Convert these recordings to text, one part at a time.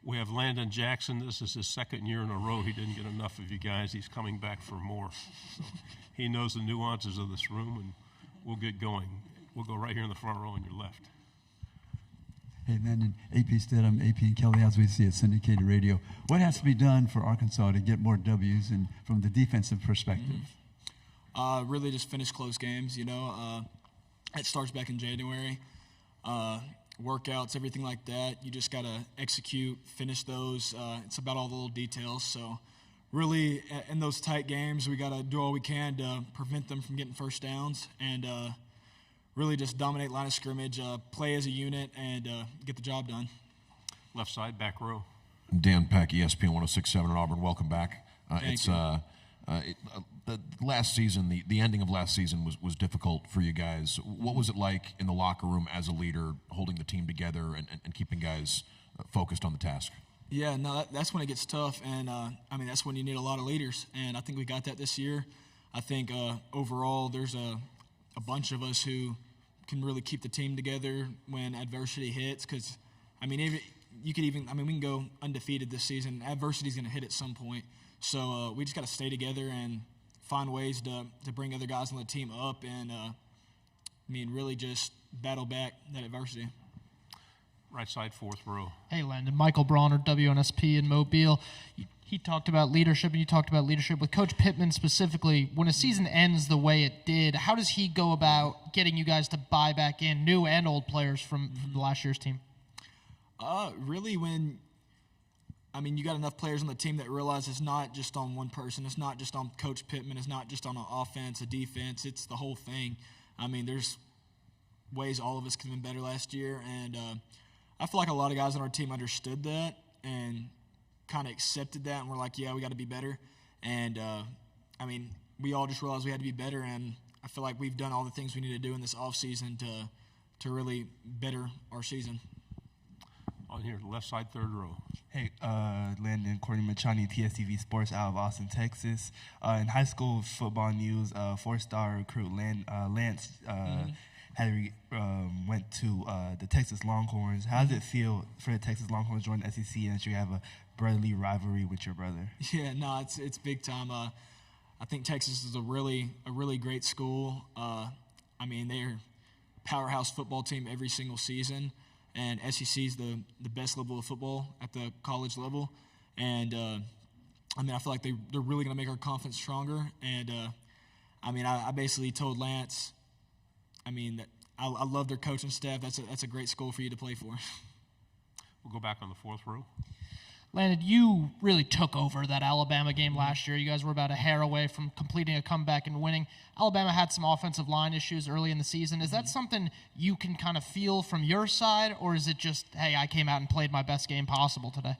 We have Landon Jackson. This is his second year in a row. He didn't get enough of you guys. He's coming back for more. So he knows the nuances of this room, and we'll get going. We'll go right here in the front row on your left. Hey, Landon, AP Stidham, AP and Kelly, as we see at syndicated radio. What has to be done for Arkansas to get more W's and from the defensive perspective? Really just finish close games, It starts back in January. Workouts, everything like that. You just got to execute, finish those. It's about all the little details. So really in those tight games, we got to do all we can to prevent them from getting first downs and really just dominate line of scrimmage, play as a unit, and get the job done. Left side, back row. Dan Peck, ESPN 106.7 in Auburn. Welcome back. The last season, the ending of last season was difficult for you guys. What was it like in the locker room as a leader, holding the team together and keeping guys focused on the task? Yeah, no, that's when it gets tough, and that's when you need a lot of leaders, and I think we got that this year. I think overall there's a bunch of us who can really keep the team together when adversity hits, because we can go undefeated this season. Adversity's going to hit at some point. So we just got to stay together and find ways to bring other guys on the team up and, really just battle back that adversity. Right side, fourth row. Hey, Landon. Michael Bronner, WNSP in Mobile. He talked about leadership, and you talked about leadership with Coach Pittman specifically. When a season ends the way it did, how does he go about getting you guys to buy back in new and old players from the last year's team? Really when – you got enough players on the team that realize it's not just on one person. It's not just on Coach Pittman. It's not just on an offense, a defense. It's the whole thing. There's ways all of us could have been better last year, and I feel like a lot of guys on our team understood that and kind of accepted that, and we're like, yeah, we got to be better. And, we all just realized we had to be better, and I feel like we've done all the things we need to do in this offseason to really better our season. On here, left side, third row. Hey, Landon, Courtney Machani, TSTV Sports out of Austin, Texas. In high school football news, four-star recruit Lance went to the Texas Longhorns. How does it feel for the Texas Longhorns to join the SEC and that you have a brotherly rivalry with your brother? Yeah, no, it's big time. I think Texas is a really great school. They're a powerhouse football team every single season. And SEC is the best level of football at the college level. And, I feel like they're really going to make our confidence stronger. And, I basically told Lance, that I love their coaching staff. That's a great school for you to play for. We'll go back on the fourth row. Landon, you really took over that Alabama game last year. You guys were about a hair away from completing a comeback and winning. Alabama had some offensive line issues early in the season. Is that something you can kind of feel from your side, or is it just, hey, I came out and played my best game possible today?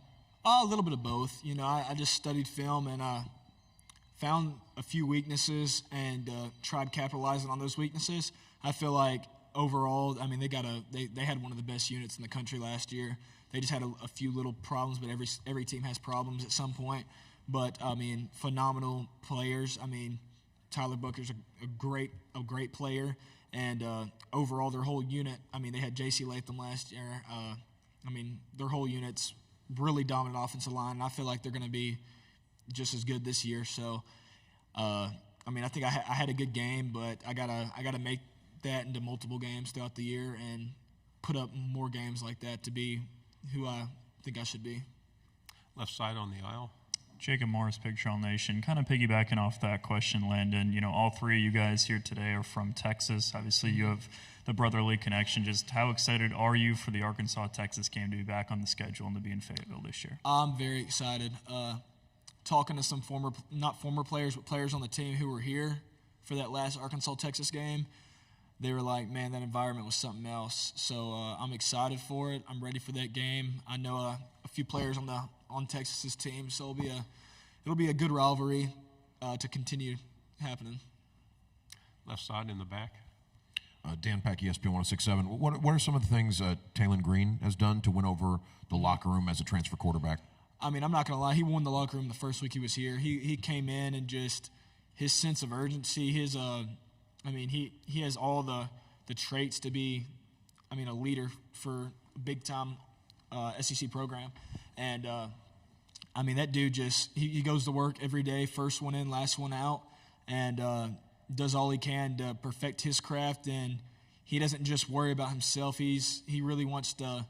A little bit of both. I just studied film and found a few weaknesses and tried capitalizing on those weaknesses. I feel like overall, they had one of the best units in the country last year. They just had a few little problems, but every team has problems at some point. But phenomenal players. Tyler Booker's a great player, and overall their whole unit. They had J.C. Latham last year. Their whole unit's really dominant offensive line, and I feel like they're going to be just as good this year. So, I think I had a good game, but I gotta make that into multiple games throughout the year and put up more games like that to be who I think I should be. Left side on the aisle. Jacob Morris, Big Trail Nation. Kind of piggybacking off that question, Landon, all three of you guys here today are from Texas. Obviously, you have the brotherly connection. Just how excited are you for the Arkansas-Texas game to be back on the schedule and to be in Fayetteville this year? I'm very excited. Talking to some not former players, but players on the team who were here for that last Arkansas-Texas game, they were like, man, that environment was something else. So I'm excited for it. I'm ready for that game. I know a few players on Texas's team, so it'll be a good rivalry to continue happening. Left side in the back. Dan Peck, ESPN 106.7. What are some of the things Taylon Green has done to win over the locker room as a transfer quarterback? I'm not going to lie. He won the locker room the first week he was here. He came in and just his sense of urgency, he has all the traits to be, a leader for a big-time SEC program. And, I mean, that dude just he goes to work every day, first one in, last one out, and does all he can to perfect his craft. And he doesn't just worry about himself. He really wants to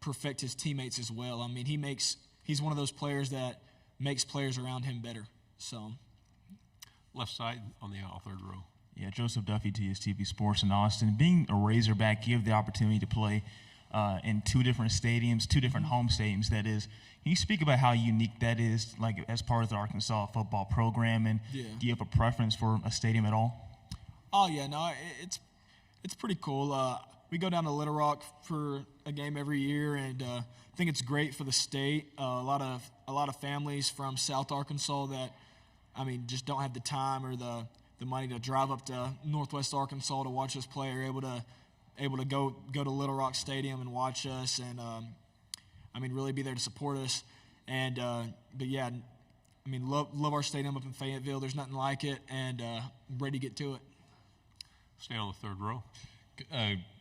perfect his teammates as well. I mean, he's one of those players that makes players around him better. So, Left side on the aisle, third row. Yeah, Joseph Duffy, TSTV Sports in Austin. Being a Razorback, you have the opportunity to play in two different stadiums, two different home stadiums, that is. Can you speak about how unique that is, like as part of the Arkansas football program, and Yeah. do you have a preference for a stadium at all? Oh yeah, no, it's pretty cool. We go down to Little Rock for a game every year, and I think it's great for the state. A lot of families from South Arkansas that, I mean, just don't have the time or the money to drive up to Northwest Arkansas to watch us play are able to go to Little Rock Stadium and watch us, and I mean, really be there to support us. And but yeah, I mean, love our stadium up in Fayetteville. There's nothing like it, and I'm ready to get to it. Stay on the third row.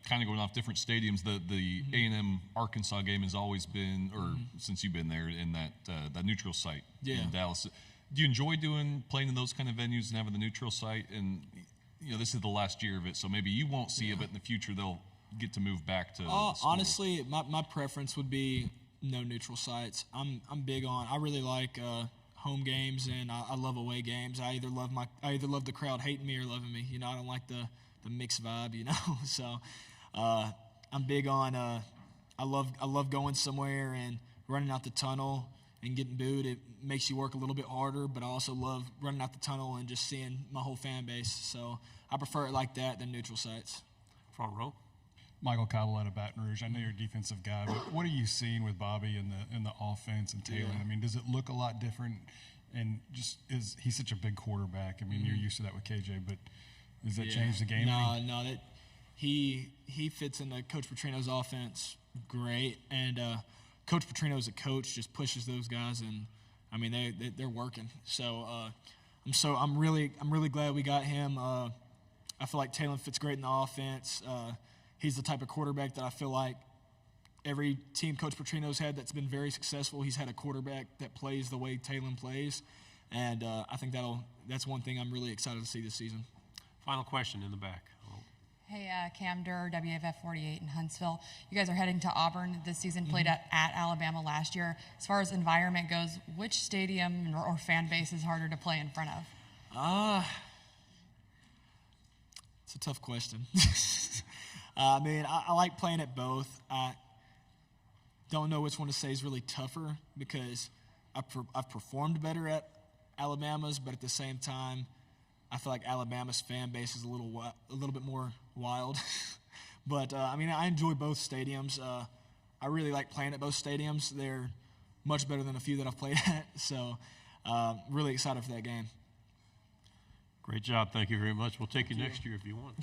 Kind of going off different stadiums, the A&M Arkansas game has always been, or since you've been there, in that neutral site in Dallas. Do you enjoy playing in those kind of venues and having the neutral site? And this is the last year of it, so maybe you won't see it, but in the future they'll get to move back to. Honestly, my preference would be no neutral sites. I'm big on. I really like home games, and I love away games. I either love the crowd hating me or loving me. I don't like the mixed vibe. So I'm big on. I love going somewhere and running out the tunnel and getting booed. It makes you work a little bit harder, but I also love running out the tunnel and just seeing my whole fan base. So I prefer it like that than neutral sites. Front row. Michael Cottle out of Baton Rouge. I know you're a defensive guy, but what are you seeing with Bobby in the offense and Taylor? Yeah. I mean, does it look a lot different? And he's such a big quarterback. I mean, you're used to that with KJ, but does that change the game? No, that he fits into Coach Petrino's offense great, and Coach Petrino as a coach just pushes those guys, and I mean they're working. So I'm really glad we got him. I feel like Taylor fits great in the offense. He's the type of quarterback that I feel like every team Coach Petrino's had that's been very successful, he's had a quarterback that plays the way Taylor plays, and I think that's one thing I'm really excited to see this season. Final question in the back. Hey, Cam Durr, WFF 48 in Huntsville. You guys are heading to Auburn this season, played at Alabama last year. As far as environment goes, which stadium or fan base is harder to play in front of? It's a tough question. I mean, I like playing at both. I don't know which one to say is really tougher because I've performed better at Alabama's, but at the same time, I feel like Alabama's fan base is a little bit more wild. But, I mean, I enjoy both stadiums. I really like playing at both stadiums. They're much better than a few that I've played at. So, really excited for that game. Great job. Thank you very much. We'll take you next year if you want.